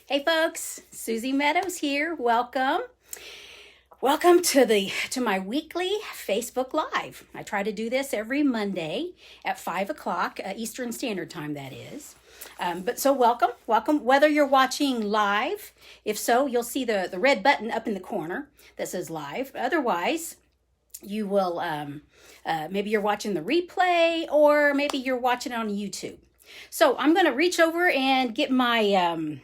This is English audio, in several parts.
Hey folks, Susie Meadows here. Welcome. Welcome to my weekly Facebook Live. I try to do this every Monday at 5 o'clock Eastern Standard Time, that is. So welcome. Whether you're watching live, if so, you'll see the red button up in the corner that says live. Otherwise, you will, maybe you're watching the replay or maybe you're watching it on YouTube. So I'm going to reach over and get my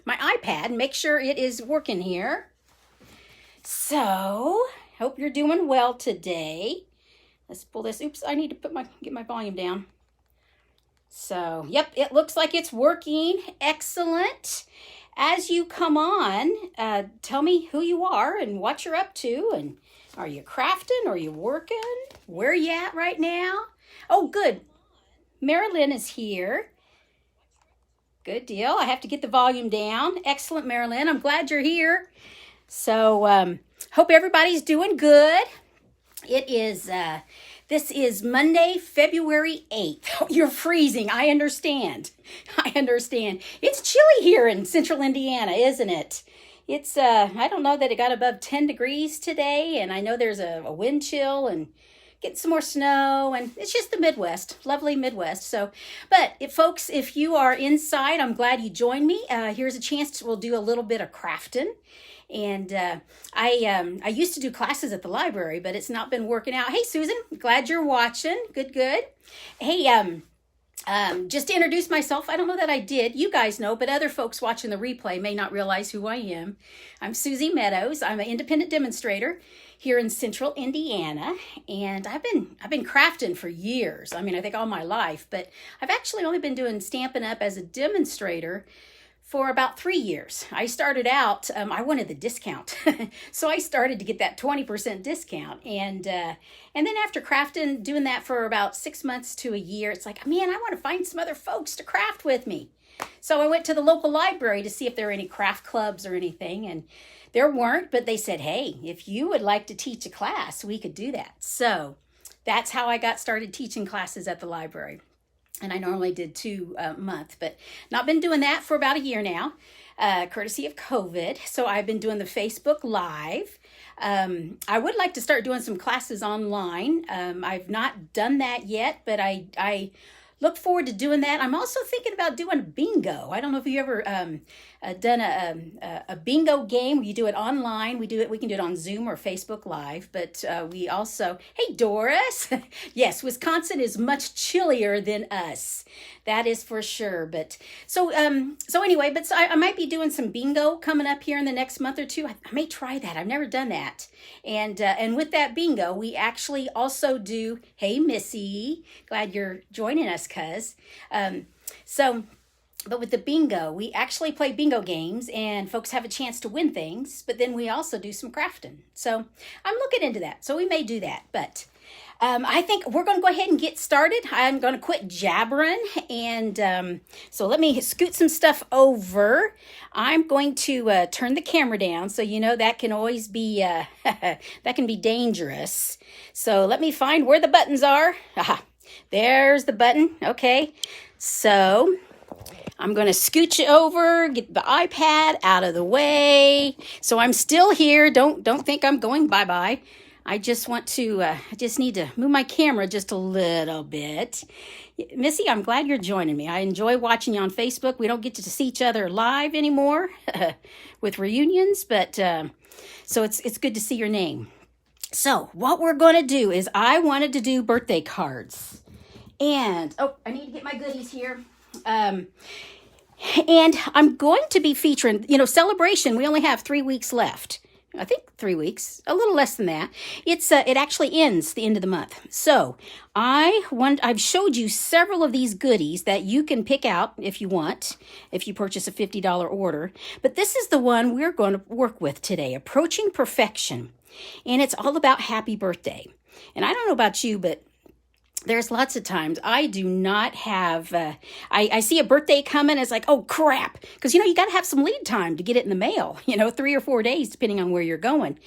my iPad and make sure it is working here. So, hope you're doing well today. Let's pull this. Oops, I need to get my volume down. So, yep, it looks like it's working. Excellent. As you come on, tell me who you are and what you're up to. And are you crafting? Are you working? Where are you at right now? Oh, good. Marilyn is here. Good deal. I have to get the volume down. Excellent, Marilyn. I'm glad you're here. So, hope everybody's doing good. This is Monday, February 8th. You're freezing. I understand. It's chilly here in central Indiana, isn't it? It's, I don't know that it got above 10 degrees today, and I know there's a wind chill and get some more snow, and it's just the Midwest, lovely Midwest. So, but folks, if you are inside, I'm glad you joined me. Here's a chance we'll do a little bit of crafting. And I used to do classes at the library, but it's not been working out. Hey, Susan, glad you're watching. Good. Hey, just to introduce myself, I don't know that I did. You guys know, but other folks watching the replay may not realize who I am. I'm Susie Meadows. I'm an independent demonstrator here in central Indiana, and I've been crafting for years. I mean, I think all my life, but I've actually only been doing Stampin' Up! As a demonstrator for about 3 years. I started out, I wanted the discount. So I started to get that 20% discount. And then after crafting, doing that for about 6 months to a year, it's like, man, I want to find some other folks to craft with me. So I went to the local library to see if there were any craft clubs or anything. And there weren't, but they said, hey, if you would like to teach a class, we could do that. So that's how I got started teaching classes at the library. And I normally did 2 a month, but not been doing that for about a year now, courtesy of COVID. So I've been doing the Facebook Live. I would like to start doing some classes online. I've not done that yet, but I look forward to doing that. I'm also thinking about doing a bingo. I don't know if you ever done a bingo game where you do it online. We can do it on Zoom or Facebook Live, but we also, hey Doris, yes, Wisconsin is much chillier than us. That is for sure. But so anyway, I might be doing some bingo coming up here in the next month or two. I may try that. I've never done that. And with that bingo, we actually also do, hey Missy, glad you're joining us, cuz. But with the bingo, we actually play bingo games and folks have a chance to win things, but then we also do some crafting. So I'm looking into that. So we may do that, but I think we're going to go ahead and get started. I'm going to quit jabbering. And so let me scoot some stuff over. I'm going to turn the camera down. So, you know, that can always be, that can be dangerous. So let me find where the buttons are. Aha, there's the button. Okay. So I'm going to scooch over, get the iPad out of the way. So I'm still here. Don't think I'm going bye-bye. I just want to, I just need to move my camera just a little bit. Missy, I'm glad you're joining me. I enjoy watching you on Facebook. We don't get to see each other live anymore with reunions, but so it's good to see your name. So what we're going to do is I wanted to do birthday cards. And, I need to get my goodies here. And I'm going to be featuring, celebration. We only have 3 weeks left. I think 3 weeks, a little less than that. It actually ends the end of the month. So I've showed you several of these goodies that you can pick out if you want, if you purchase a $50 order. But this is the one we're going to work with today, Approaching Perfection. And it's all about happy birthday. And I don't know about you, but there's lots of times I do not have, I see a birthday coming, it's like, oh crap. Because, you got to have some lead time to get it in the mail, 3 or 4 days, depending on where you're going.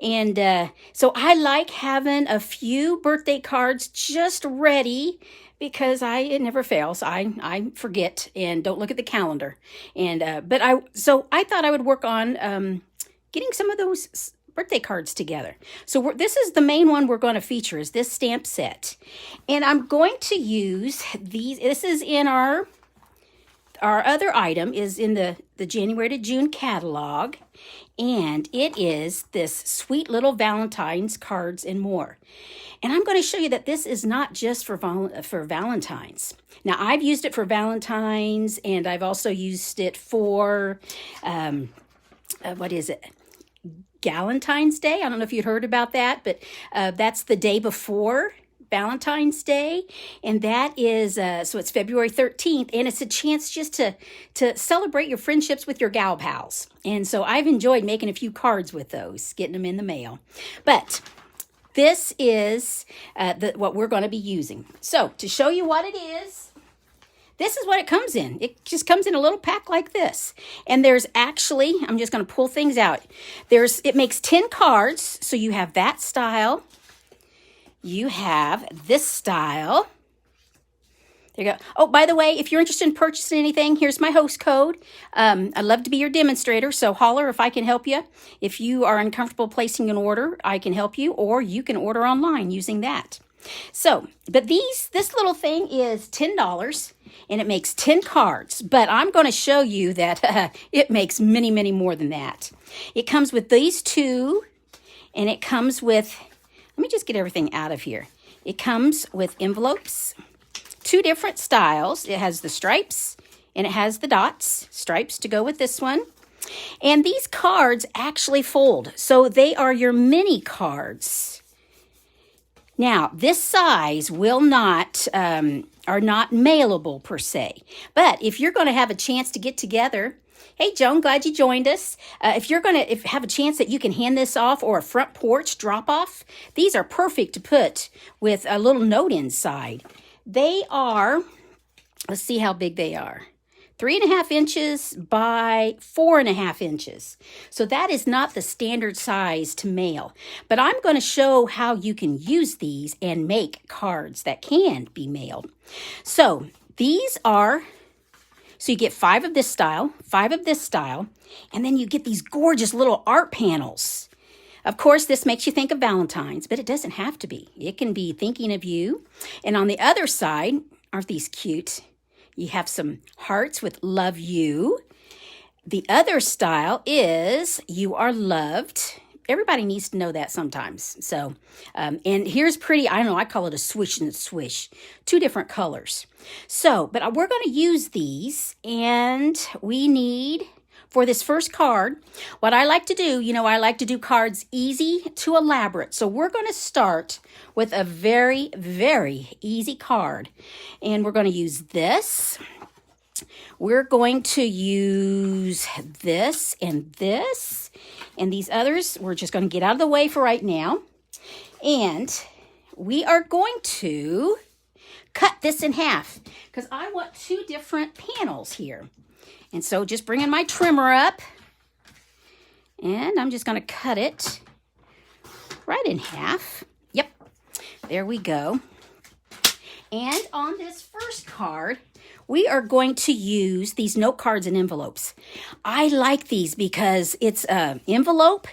And so I like having a few birthday cards just ready because it never fails. I forget and don't look at the calendar. And so I thought I would work on getting some of those birthday cards together. So this is the main one we're going to feature, is this stamp set. And I'm going to use these. This is in our other item is in the January to June catalog. And it is this sweet little Valentines cards and more. And I'm going to show you that this is not just for Valentines. Now, I've used it for Valentines, and I've also used it for, what is it? Valentine's Day. I don't know if you'd heard about that, but that's the day before Valentine's Day, and that is so it's February 13th, and it's a chance just to celebrate your friendships with your gal pals. And so I've enjoyed making a few cards with those, getting them in the mail. But this is what we're going to be using. So to show you what it is, this is what it comes in. It just comes in a little pack like this. And there's actually, I'm just going to pull things out. It makes 10 cards, so you have that style. You have this style. There you go. Oh, by the way, if you're interested in purchasing anything, here's my host code. I'd love to be your demonstrator, so holler if I can help you. If you are uncomfortable placing an order, I can help you, or you can order online using that. So, but this little thing is $10, and it makes 10 cards, but I'm going to show you that it makes many, many more than that. It comes with these two, and it comes with, let me just get everything out of here. It comes with envelopes, 2 different styles. It has the stripes, and it has the dots, stripes to go with this one. And these cards actually fold, so they are your mini cards. Now, this size will not, are not mailable per se. But if you're going to have a chance to get together, hey, Joan, glad you joined us. If you're going to have a chance that you can hand this off or a front porch drop off, these are perfect to put with a little note inside. They are, let's see how big they are. 3.5 inches by 4.5 inches. So that is not the standard size to mail. But I'm going to show how you can use these and make cards that can be mailed. So these are, so you get 5 of this style, 5 of this style, and then you get these gorgeous little art panels. Of course, this makes you think of Valentine's, but it doesn't have to be. It can be thinking of you. And on the other side, aren't these cute? You have some hearts with love you. The other style is you are loved. Everybody needs to know that sometimes. So, and here's pretty, I don't know, I call it a swish and swish. 2 different colors. So, but we're going to use these, and we need, for this first card, what I like to do, I like to do cards easy to elaborate. So we're going to start with a very, very easy card. And we're going to use this. We're going to use this and this. And these others, we're just going to get out of the way for right now. And we are going to cut this in half because I want 2 different panels here. And so just bringing my trimmer up, and I'm just going to cut it right in half. Yep, there we go. And on this first card, we are going to use these note cards and envelopes. I like these because it's an envelope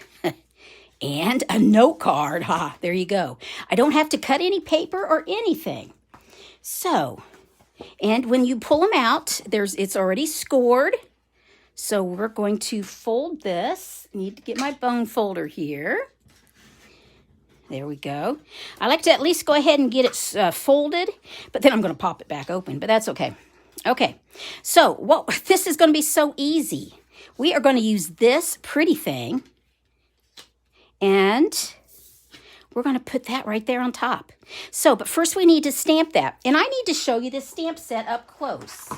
and a note card. There you go. I don't have to cut any paper or anything. So, and when you pull them out, it's already scored. So we're going to fold this. I need to get my bone folder here. There we go. I like to at least go ahead and get it folded, but then I'm going to pop it back open, but that's okay. Okay, so this is going to be so easy. We are going to use this pretty thing, and we're going to put that right there on top. So, but first we need to stamp that. And I need to show you this stamp set up close.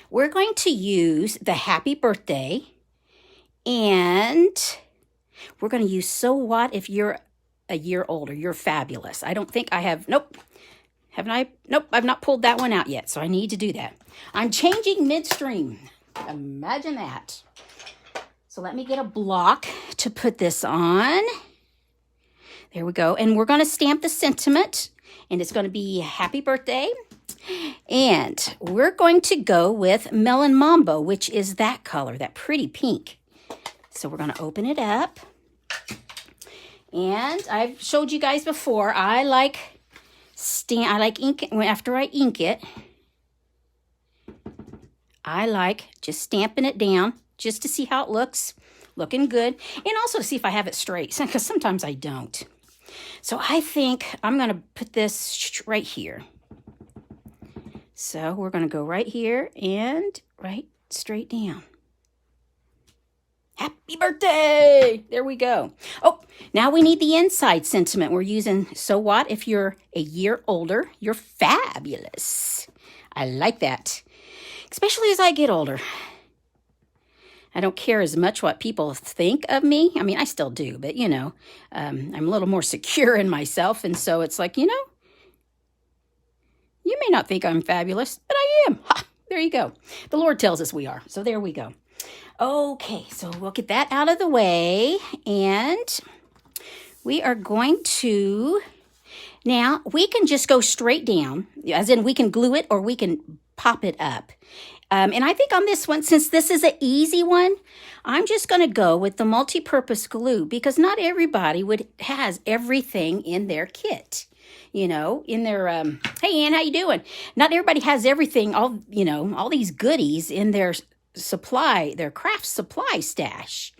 We're going to use the happy birthday. And we're going to use so what if you're a year older. You're fabulous. I don't think I have, nope. Haven't I? Nope, I've not pulled that one out yet. So I need to do that. I'm changing midstream. Imagine that. So let me get a block to put this on. There we go. And we're going to stamp the sentiment. and it's going to be happy birthday. And we're going to go with Melon Mambo, which is that color, that pretty pink. So we're going to open it up. And I've showed you guys before, I like ink it. After I ink it, I like just stamping it down just to see how it looks. Looking good. And also to see if I have it straight, because sometimes I don't. So I think I'm going to put this right here. So we're going to go right here and right straight down. Happy birthday! There we go. Oh, now we need the inside sentiment. We're using So What? If you're a year older, you're fabulous. I like that. Especially as I get older. I don't care as much what people think of me. I mean, I still do, but you know, I'm a little more secure in myself. And so it's like, you know, you may not think I'm fabulous, but I am. Ha, there you go. The Lord tells us we are. So there we go. Okay, so we'll get that out of the way. And we are going to, now we can just go straight down, as in we can glue it or we can pop it up. And I think on this one, since this is an easy one, I'm just going to go with the multi-purpose glue because not everybody has everything in their kit. You know, in their, hey, Ann, how you doing? Not everybody has everything, all these goodies in their their craft supply stash.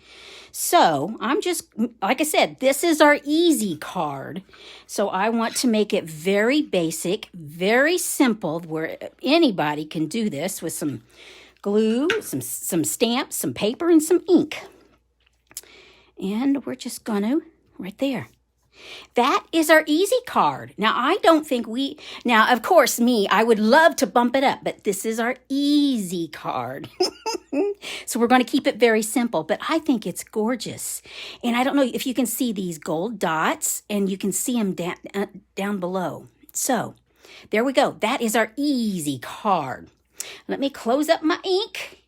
So I'm just, like I said, this is our easy card. So I want to make it very basic, very simple, where anybody can do this with some glue, some stamps, some paper, and some ink. And we're just going to, right there. That is our easy card. Now, I don't think now, of course, I would love to bump it up, but this is our easy card. So we're going to keep it very simple, but I think it's gorgeous. And I don't know if you can see these gold dots, and you can see them down below. So there we go. That is our easy card. Let me close up my ink.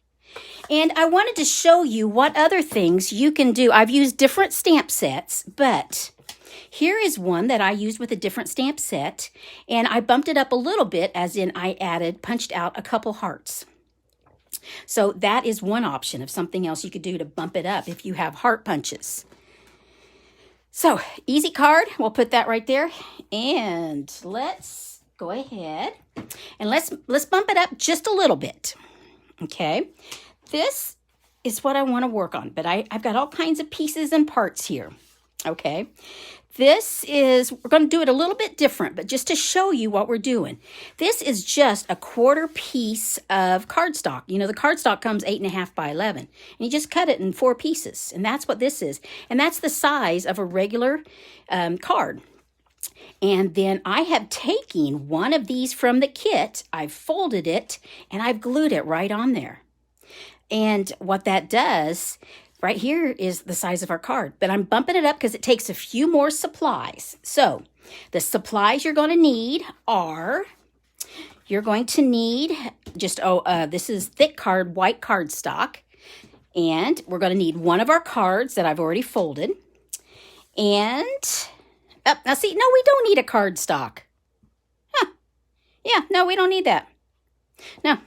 And I wanted to show you what other things you can do. I've used different stamp sets, but here is one that I used with a different stamp set, and I bumped it up a little bit, as in I punched out a couple hearts. So that is one option of something else you could do to bump it up if you have heart punches. So easy card, we'll put that right there, and let's go ahead and let's bump it up just a little bit. Okay, this is what I want to work on, but I've got all kinds of pieces and parts here. Okay, we're going to do it a little bit different, but just to show you what we're doing. This is just a 1/4 piece of cardstock. You know, the cardstock comes 8.5 by 11, and you just cut it in 4 pieces, and that's what this is. And that's the size of a regular card. And then I have taken one of these from the kit, I've folded it, and I've glued it right on there. And what that does, right here is the size of our card, but I'm bumping it up because it takes a few more supplies. So the supplies you're going to need are, you're going to need just, this is thick white cardstock. And we're going to need one of our cards that I've already folded. And, now see, no, we don't need a cardstock. Huh. Yeah, no, we don't need that. No.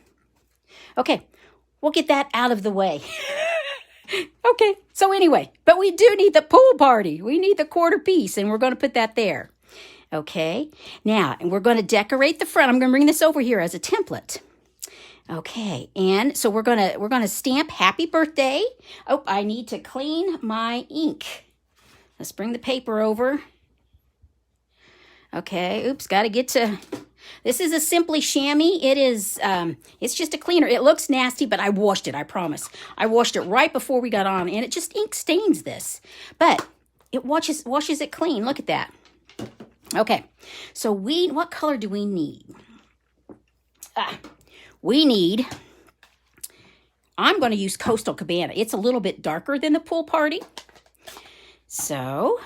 Okay, we'll get that out of the way. Okay, so anyway, but we do need the pool party. We need the 1/4 piece, and we're going to put that there. Okay, now, and we're going to decorate the front. I'm going to bring this over here as a template. Okay, and so we're going to stamp happy birthday. Oh, I need to clean my ink. Let's bring the paper over. Okay, oops, got to get to... This is a Simply Chamois. It is, it's just a cleaner. It looks nasty, but I washed it, I promise. I washed it right before we got on, and it just ink stains this. But it washes it clean. Look at that. Okay, so what color do we need? I'm going to use Coastal Cabana. It's a little bit darker than the Pool Party. So,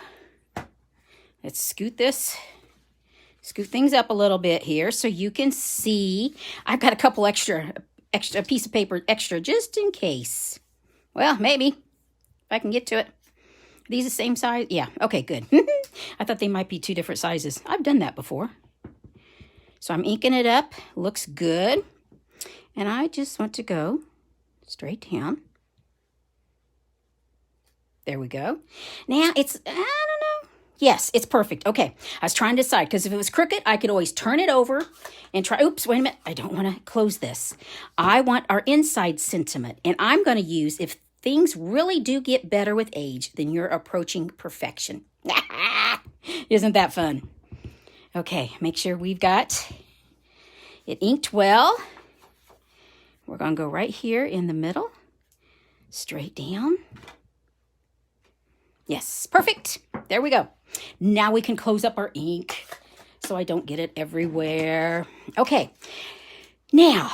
let's scoot things up a little bit here so you can see. I've got a couple extra piece of paper extra just in case. Well, maybe if I can get to it. Are these the same size? Yeah, okay, good. I thought they might be two different sizes. I've done that before. So I'm inking it up. Looks good. And I just want to go straight down. There we go. Now it's, I don't know. Yes, it's perfect. Okay, I was trying to decide because if it was crooked, I could always turn it over and try. Oops, wait a minute. I don't want to close this. I want our inside sentiment. And I'm going to use, if things really do get better with age, then you're approaching perfection. Isn't that fun? Okay, make sure we've got it inked well. We're going to go right here in the middle, straight down. Yes, perfect. There we go. Now we can close up our ink so I don't get it everywhere. Okay, now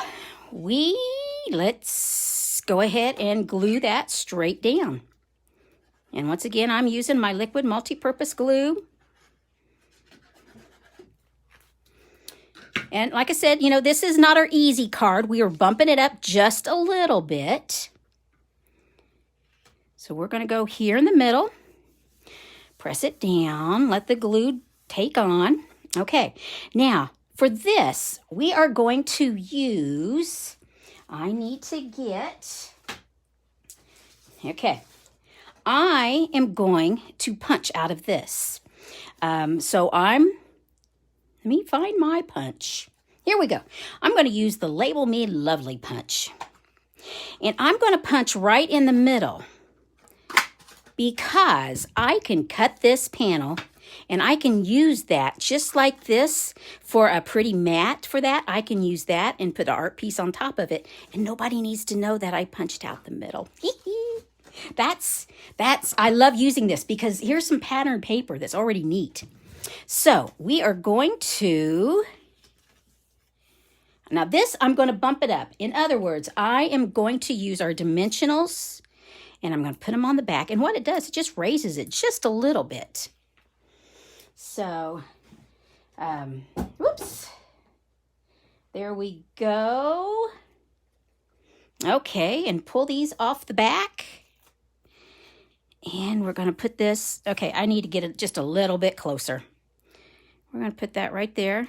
let's go ahead and glue that straight down. And once again, I'm using my liquid multipurpose glue. And like I said, you know, this is not our easy card. We are bumping it up just a little bit. So we're going to go here in the middle. Press it down. Let the glue take on. Okay. Now, for this, we are going to use, I need to get, okay. I am going to punch out of this. Let me find my punch. Here we go. I'm going to use the Label Me Lovely punch. And I'm going to punch right in the middle because I can cut this panel and I can use that just like this for a pretty mat for that. I can use that and put an art piece on top of it and nobody needs to know that I punched out the middle. I love using this because here's some pattern paper that's already neat. So we are going to, now this, I'm going to bump it up. In other words, I am going to use our dimensionals and I'm going to put them on the back. And what it does, it just raises it just a little bit. So, whoops. There we go. Okay, and pull these off the back. And we're going to put this, okay, I need to get it just a little bit closer. We're going to put that right there.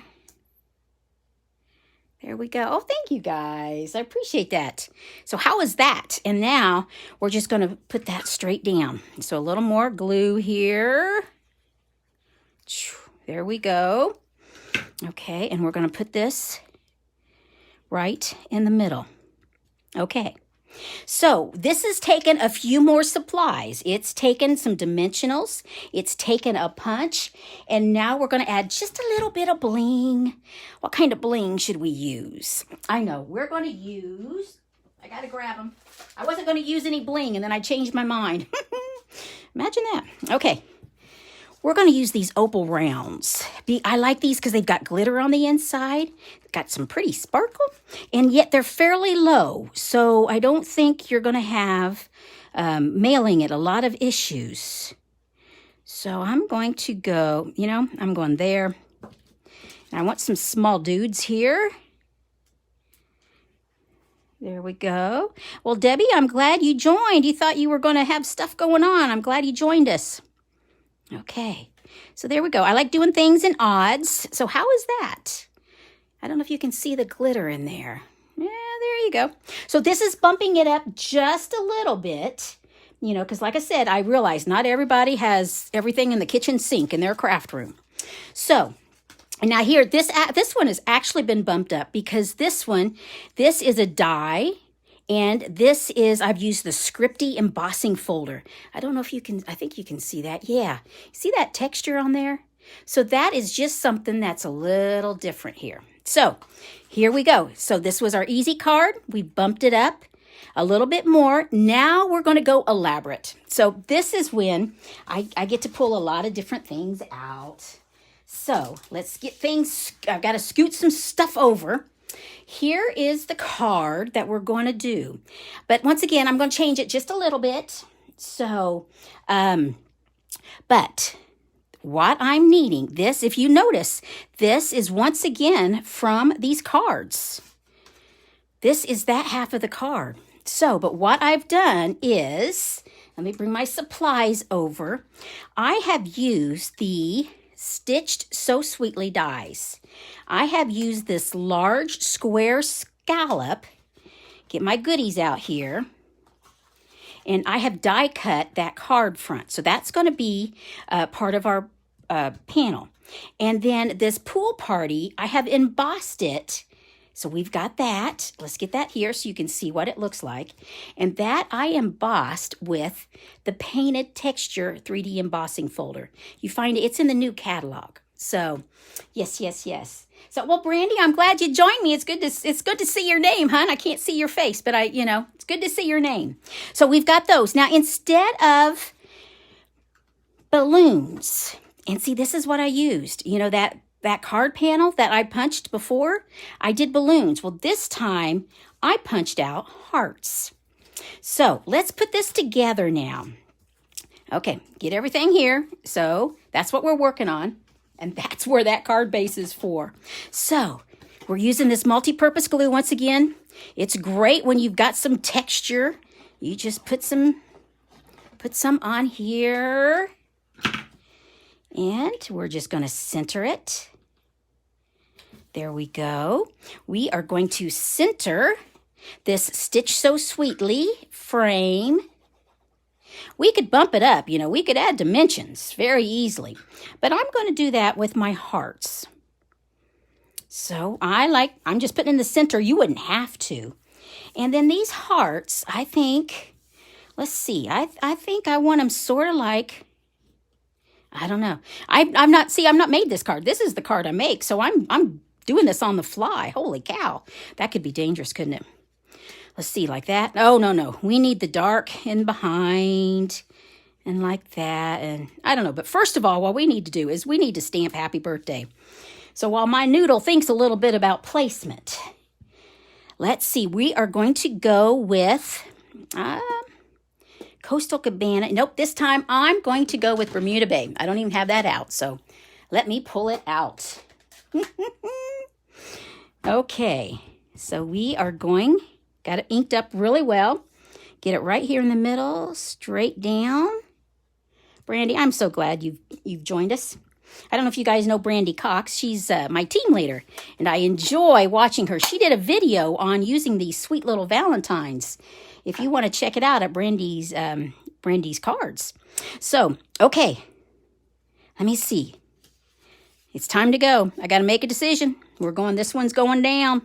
There we go. Oh, thank you guys. I appreciate that. So how is that? And now we're just going to put that straight down. So a little more glue here. There we go. Okay, and we're going to put this right in the middle. Okay. So this has taken a few more supplies. It's taken some dimensionals. It's taken a punch. And now we're going to add just a little bit of bling. What kind of bling should we use? I know. We're going to use, I got to grab them. I wasn't going to use any bling and then I changed my mind. Imagine that. Okay. We're going to use these Opal Rounds. I like these because they've got glitter on the inside. Got some pretty sparkle. And yet they're fairly low. So I don't think you're going to have mailing it a lot of issues. So I'm going to go, I'm going there. And I want some small dudes here. There we go. Well, Debbie, I'm glad you joined. You thought you were going to have stuff going on. I'm glad you joined us. Okay, so there we go. I like doing things in odds. So how is that? I don't know if you can see the glitter in there. Yeah, there you go. So this is bumping it up just a little bit, because like I said, I realize not everybody has everything in the kitchen sink in their craft room. So now here, this one has actually been bumped up because this is a die. And this is, I've used the Scripty embossing folder. I don't know if you can, I think you can see that. Yeah. See that texture on there? So that is just something that's a little different here. So here we go. So this was our easy card. We bumped it up a little bit more. Now we're going to go elaborate. So this is when I get to pull a lot of different things out. So let's get things, I've got to scoot some stuff over. Here is the card that we're going to do. But once again, I'm going to change it just a little bit. So, but what I'm needing, this, if you notice, this is once again from these cards. This is that half of the card. So, but what I've done is, Let me bring my supplies over. I have used the Stitched So Sweetly dies. I have used this large square scallop. Get my goodies out here. And I have die cut that card front. So that's going to be part of our panel. And then this pool party, I have embossed it. So we've got that. Let's get that here so you can see what it looks like. And that I embossed with the Painted Texture 3D embossing folder. You find it's in the new catalog. So yes, yes, yes. So, well, Brandy, I'm glad you joined me. It's good to see your name, hon. I can't see your face, but it's good to see your name. So we've got those. Now, instead of balloons, and see, this is what I used. You know, that card panel that I punched before, I did balloons. Well, this time I punched out hearts. So let's put this together now. Okay, get everything here. So that's what we're working on. And that's where that card base is for. So we're using this multi-purpose glue once again. It's great when you've got some texture. You just put some on here. And we're just going to center it. There we go. We are going to center this Stitch So Sweetly frame. We could bump it up, we could add dimensions very easily. But I'm going to do that with my hearts. So I'm just putting in the center. You wouldn't have to. And then these hearts, I think, let's see. I think I want them sort of like, I don't know. I'm not made this card. This is the card I make. So I'm doing this on the fly. Holy cow. That could be dangerous, couldn't it? Let's see, like that. Oh, no. We need the dark in behind and like that. And I don't know. But first of all, what we need to do is we need to stamp happy birthday. So while my noodle thinks a little bit about placement, let's see. We are going to go with Coastal Cabana. Nope, this time I'm going to go with Bermuda Bay. I don't even have that out. So let me pull it out. Okay. So we are going... Got it inked up really well. Get it right here in the middle, straight down. Brandy, I'm so glad you've joined us. I don't know if you guys know Brandy Cox. She's my team leader, and I enjoy watching her. She did a video on using these sweet little Valentines. If you want to check it out at Brandy's cards. So, okay, let me see. It's time to go. I got to make a decision. This one's going down.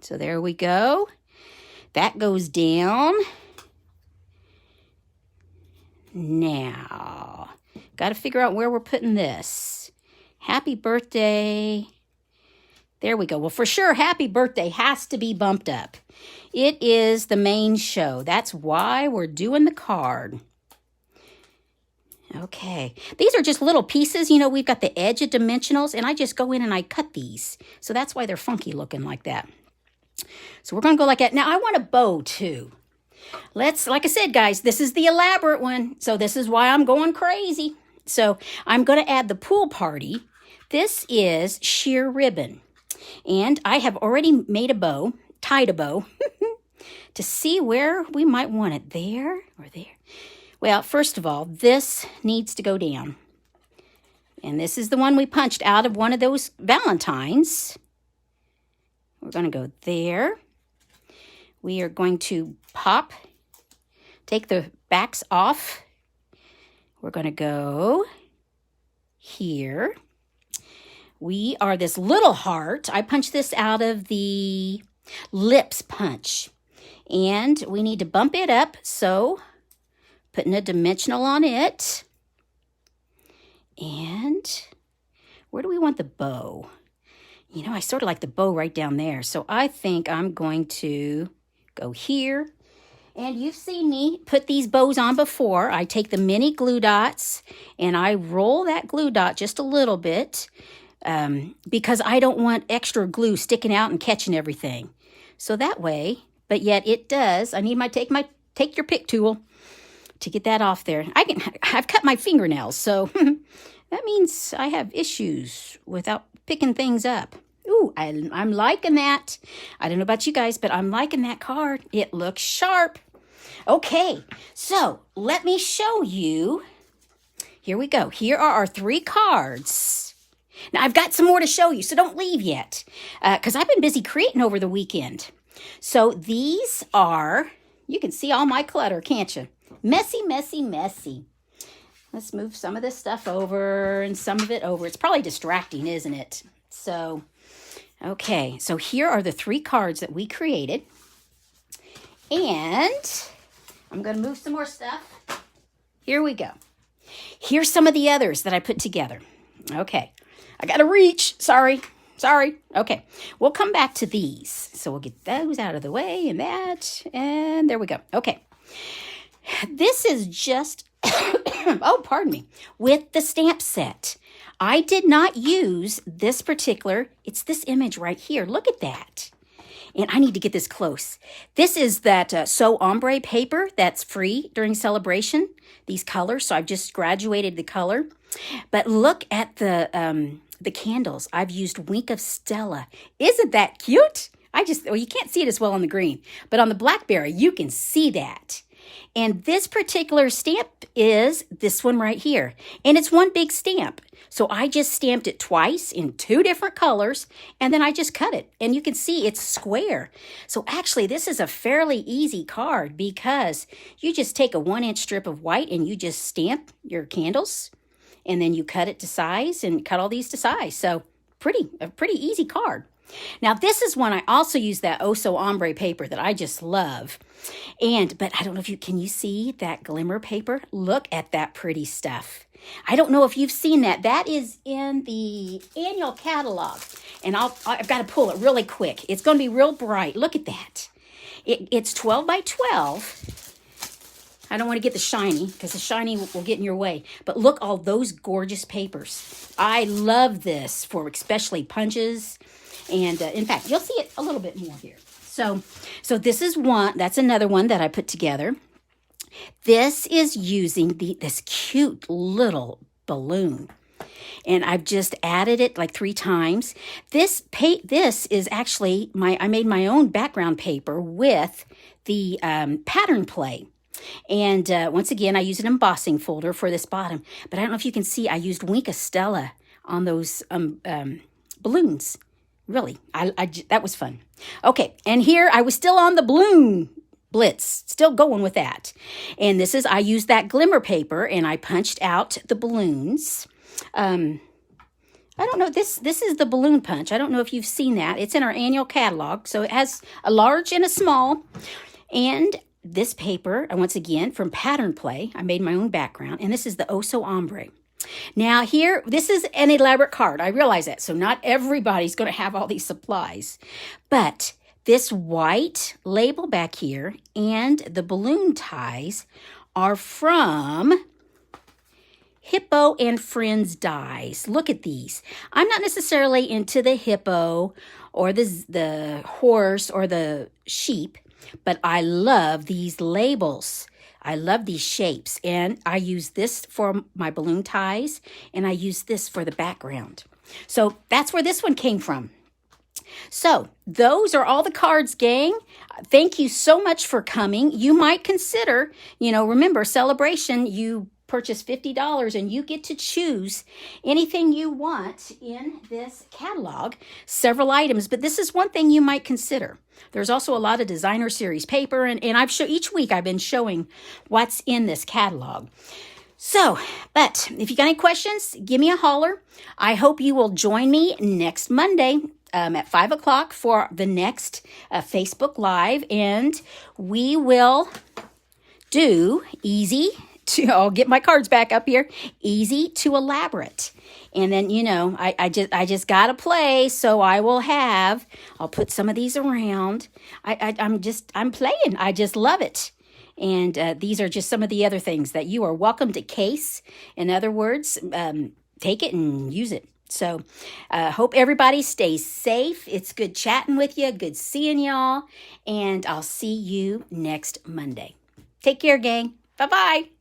So there we go. That goes down. Now, got to figure out where we're putting this. Happy birthday. There we go. Well, for sure, happy birthday has to be bumped up. It is the main show. That's why we're doing the card. Okay. These are just little pieces. We've got the edge of dimensionals, and I just go in and I cut these. So that's why they're funky looking like that. So we're going to go like that. Now, I want a bow, too. Like I said, guys, this is the elaborate one. So this is why I'm going crazy. So I'm going to add the pool party. This is sheer ribbon. And I have already made a bow, tied a bow, to see where we might want it. There or there. Well, first of all, this needs to go down. And this is the one we punched out of one of those Valentines. We're going to go there. We are going to take the backs off. We're going to go here. We are this little heart. I punched this out of the lips punch. And we need to bump it up. So putting a dimensional on it. And where do we want the bow? I sort of like the bow right down there. So I think I'm going to go here. And you've seen me put these bows on before. I take the mini glue dots and I roll that glue dot just a little bit because I don't want extra glue sticking out and catching everything. So that way, but yet it does. I need take your pick tool to get that off there. I've cut my fingernails, so that means I have issues without picking things up. Ooh, I'm liking that. I don't know about you guys, but I'm liking that card. It looks sharp. Okay, so let me show you. Here we go. Here are our 3 cards. Now, I've got some more to show you, so don't leave yet, because I've been busy creating over the weekend. So these are, you can see all my clutter, can't you? Messy, messy, messy. Let's move some of this stuff over and some of it over. It's probably distracting, isn't it? So, okay, so here are the 3 cards that we created. And I'm going to move some more stuff. Here we go. Here's some of the others that I put together. Okay, I got to reach. Sorry. Okay, we'll come back to these. So we'll get those out of the way and that. And there we go. Okay, this is just, oh, pardon me, with the stamp set. I did not use this particular, it's this image right here. Look at that. And I need to get this close. This is that So Ombre paper that's free during celebration, these colors. So I've just graduated the color. But look at the candles. I've used Wink of Stella. Isn't that cute? Well, you can't see it as well on the green, but on the blackberry, you can see that. And this particular stamp is this one right here. And it's one big stamp. So I just stamped it twice in 2 different colors, and then I just cut it. And you can see it's square. So actually, this is a fairly easy card because you just take a 1-inch strip of white and you just stamp your candles. And then you cut it to size and cut all these to size. So a pretty easy card. Now, this is one I also use that Oh So Ombre paper that I just love. But I don't know if can you see that glimmer paper? Look at that pretty stuff. I don't know if you've seen that. That is in the annual catalog. And I've got to pull it really quick. It's going to be real bright. Look at that. It's 12 by 12. I don't want to get the shiny because the shiny will get in your way. But look, all those gorgeous papers. I love this for especially punches. And in fact, you'll see it a little bit more here. So this is one. That's another one that I put together. This is using this cute little balloon. And I've just added it like 3 times. This is actually I made my own background paper with the pattern play. And once again, I used an embossing folder for this bottom. But I don't know if you can see, I used Wink of Stella on those balloons. Really, that was fun. Okay, and here I was still on the balloon blitz, still going with that. And I used that glimmer paper and I punched out the balloons. I don't know, this is the balloon punch. I don't know if you've seen that. It's in our annual catalog. So it has a large and a small. And this paper, and once again, from Pattern Play, I made my own background. And this is the Oh So Ombre. Now here, this is an elaborate card. I realize that. So not everybody's going to have all these supplies. But this white label back here and the balloon ties are from Hippo and Friends dies. Look at these. I'm not necessarily into the hippo or the horse or the sheep, but I love these labels. I love these shapes, and I use this for my balloon ties, and I use this for the background. So that's where this one came from. So those are all the cards, gang. Thank you so much for coming. You might consider, remember, celebration, you purchase $50 and you get to choose anything you want in this catalog, several items, but this is one thing you might consider. There's also a lot of designer series paper, and each week I've been showing what's in this catalog. So, but if you got any questions, give me a holler. I hope you will join me next Monday at 5 o'clock for the next Facebook Live, and we will do I'll get my cards back up here. Easy to elaborate. And then, I just got to play. So I'll put some of these around. I'm playing. I just love it. And these are just some of the other things that you are welcome to case. In other words, take it and use it. So hope everybody stays safe. It's good chatting with you. Good seeing y'all. And I'll see you next Monday. Take care, gang. Bye-bye.